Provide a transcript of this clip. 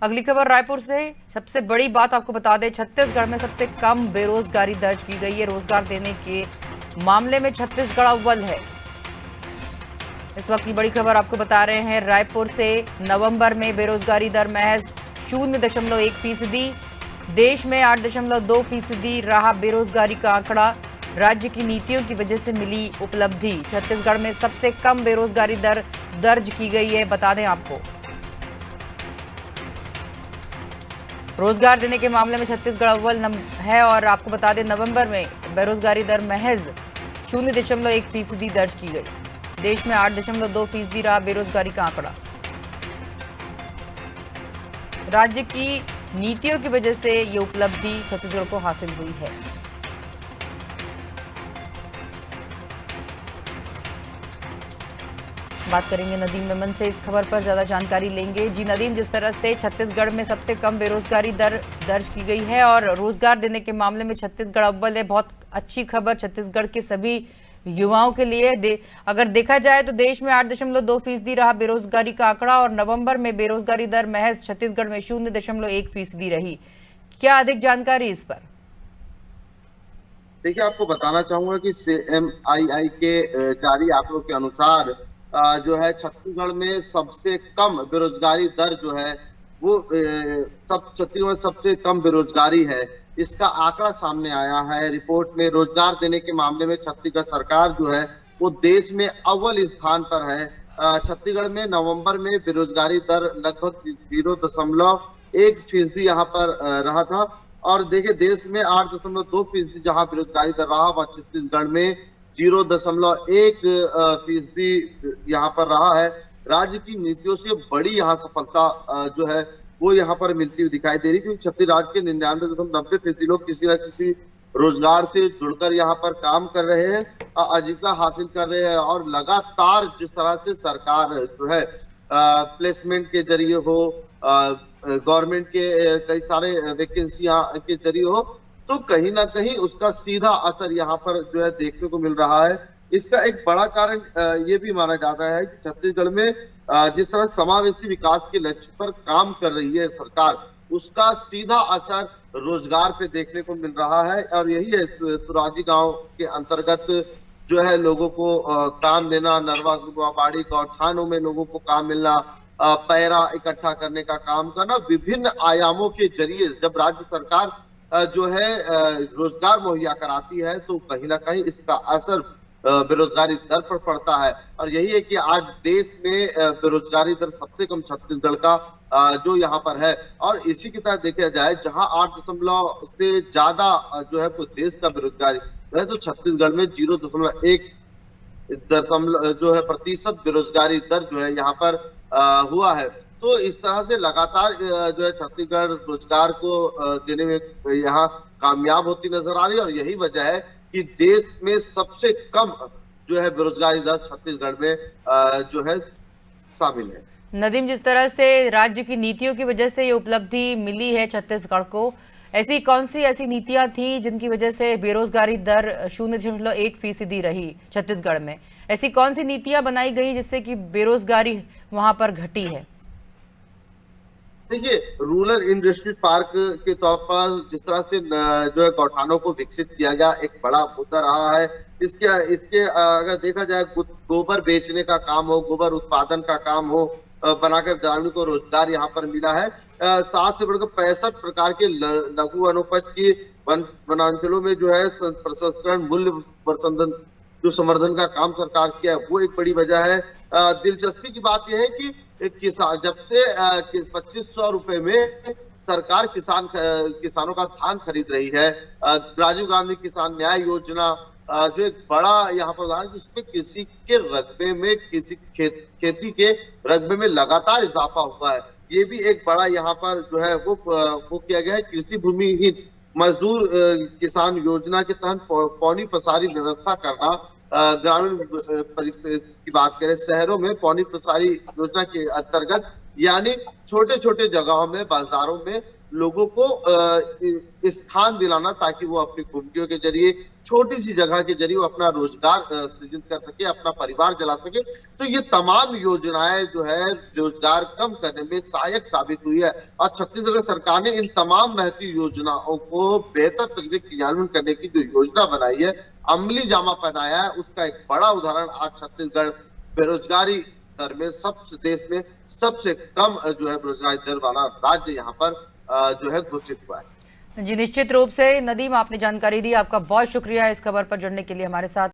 अगली खबर रायपुर से। सबसे बड़ी बात आपको बता दें, छत्तीसगढ़ में सबसे कम बेरोजगारी दर्ज की गई है। रोजगार देने के मामले में छत्तीसगढ़ अव्वल है। इस वक्त की बड़ी खबर आपको बता रहे हैं रायपुर से। नवंबर में बेरोजगारी दर महज 0.1%। देश में 8.2% रहा बेरोजगारी का आंकड़ा। राज्य की नीतियों की वजह से मिली उपलब्धि। छत्तीसगढ़ में सबसे कम बेरोजगारी दर दर्ज की गई है। बता दें आपको, रोजगार देने के मामले में छत्तीसगढ़ अव्वल है। और आपको बता दें, नवंबर में बेरोजगारी दर महज 0.1% दर्ज की गई। देश में 8.2% रहा बेरोजगारी का आंकड़ा। राज्य की नीतियों की वजह से ये उपलब्धि छत्तीसगढ़ को हासिल हुई है। बात करेंगे नदीम मेमन से, इस खबर पर ज्यादा जानकारी लेंगे। जी नदीम, जिस तरह से छत्तीसगढ़ में सबसे कम बेरोजगारी दर दर्ज की गई है और रोजगार देने के मामले में छत्तीसगढ़ अव्वल है, बहुत अच्छी खबर छत्तीसगढ़ के सभी युवाओं के लिए। अगर देखा जाए तो देश में 8.2% रहा बेरोजगारी का आंकड़ा और नवंबर में बेरोजगारी दर महज छत्तीसगढ़ में 0.1% रही। क्या अधिक जानकारी इस पर? देखिए, आपको बताना चाहूंगा कि CMII के जारी आंकड़ों के अनुसार जो है छत्तीसगढ़ में सबसे कम बेरोजगारी दर जो है वो छत्तीसगढ़ में सबसे कम बेरोजगारी है, इसका आंकड़ा सामने आया है। रिपोर्ट में रोजगार देने के मामले में छत्तीसगढ़ सरकार जो है वो देश में अव्वल स्थान पर है। छत्तीसगढ़ में नवंबर में बेरोजगारी दर लगभग 0.1% यहाँ पर रहा था। और देखिए, देश में 8.2% जहां बेरोजगारी दर रहा, वह छत्तीसगढ़ में 0.1% यहाँ पर रहा है। राज्य की नीतियों से बड़ी यहाँ सफलता जो है वो यहाँ पर मिलती हुई दिखाई दे रही, क्योंकि छत्तीसगढ़ राज्य के 99.90% लोग किसी न किसी रोजगार से जुड़कर यहाँ पर काम कर रहे हैं, आजीविका हासिल कर रहे हैं। और लगातार जिस तरह से सरकार जो है प्लेसमेंट के जरिए हो, गवर्नमेंट के कई सारे वैकेंसियां के जरिए हो, तो कहीं ना कहीं उसका सीधा असर यहाँ पर जो है देखने को मिल रहा है। इसका एक बड़ा कारण ये भी माना जाता है कि छत्तीसगढ़ में जिस तरह समावेशी विकास के लक्ष्य पर काम कर रही है सरकार, उसका सीधा असर रोजगार पे देखने को मिल रहा है। और यही है सुराजी गांव के अंतर्गत जो है लोगों को काम देना, नरवा बाड़ी गौठानों में लोगों को काम मिलना, पैरा इकट्ठा करने का काम करना, विभिन्न आयामों के जरिए जब राज्य सरकार जो है रोजगार मुहैया कराती है, तो कहीं ना कहीं इसका असर बेरोजगारी दर पर पड़ता है। और यही है कि आज देश में बेरोजगारी दर सबसे कम छत्तीसगढ़ का जो यहाँ पर है। और इसी की तरह देखा जाए, जहां 8 से ज्यादा जो है देश का बेरोजगारी है, तो छत्तीसगढ़ में 0.1 जो है प्रतिशत बेरोजगारी दर जो है यहाँ पर हुआ है। तो इस तरह से लगातार जो है छत्तीसगढ़ रोजगार को देने में यहाँ कामयाब होती नजर आ रही है। और यही वजह है कि देश में सबसे कम जो है बेरोजगारी दर छत्तीसगढ़ में जो है शामिल है। नदीम, जिस तरह से राज्य की नीतियों की वजह से ये उपलब्धि मिली है छत्तीसगढ़ को, ऐसी कौन सी ऐसी नीतियां थी जिनकी वजह से बेरोजगारी दर 0.1% रही छत्तीसगढ़ में? ऐसी कौन सी नीतियां बनाई गई जिससे कि बेरोजगारी वहां पर घटी है? देखिए, रूरल इंडस्ट्री पार्क के तौर पर जिस तरह से जो है गौठानों को विकसित किया गया, एक बड़ा मुद्दा रहा है। इसके अगर देखा जाए, गोबर बेचने का काम हो, गोबर उत्पादन का काम हो, बनाकर ग्रामीण को रोजगार यहाँ पर मिला है। 7 से बढ़कर 65 प्रकार के लघु वनोपज की वनांचलों में जो है प्रसंस्करण, मूल्य जो संवर्धन का काम सरकार किया है, वो एक बड़ी वजह है। दिलचस्पी की बात यह है कि किसान जब से 2500 रुपए में सरकार किसानों का धान खरीद रही है, राजीव गांधी किसान न्याय योजना जो एक बड़ा यहाँ पर उदाहरण, जिसमें किसी के रकबे में, किसी खेती के रकबे में लगातार इजाफा हुआ है। ये भी एक बड़ा यहाँ पर जो है वो किया गया है। कृषि भूमिहीन मजदूर किसान योजना के तहत पौनी पसारी व्यवस्था करना, ग्रामीण की बात करें, शहरों में पौनी पसारी योजना के अंतर्गत, यानी छोटे छोटे जगहों में, बाजारों में लोगों को स्थान दिलाना, ताकि वो अपनी कुंजियों के जरिए, छोटी सी जगह के जरिए वो अपना रोजगार सृजित कर सके, अपना परिवार चला सके। तो ये तमाम योजनाएं जो है रोजगार कम करने में सहायक साबित हुई है, और छत्तीसगढ़ सरकार ने इन तमाम महती योजनाओं को बेहतर तरीके से क्रियान्वयन करने की जो योजना बनाई है, अमली जामा पहनाया है, उसका एक बड़ा उदाहरण आज छत्तीसगढ़ बेरोजगारी दर में सबसे देश में सबसे कम जो है बेरोजगारी दर वाला राज्य यहाँ पर जो है घोषित हुआ है। जी निश्चित रूप से नदीम, आपने जानकारी दी, आपका बहुत शुक्रिया इस खबर पर जुड़ने के लिए हमारे साथ।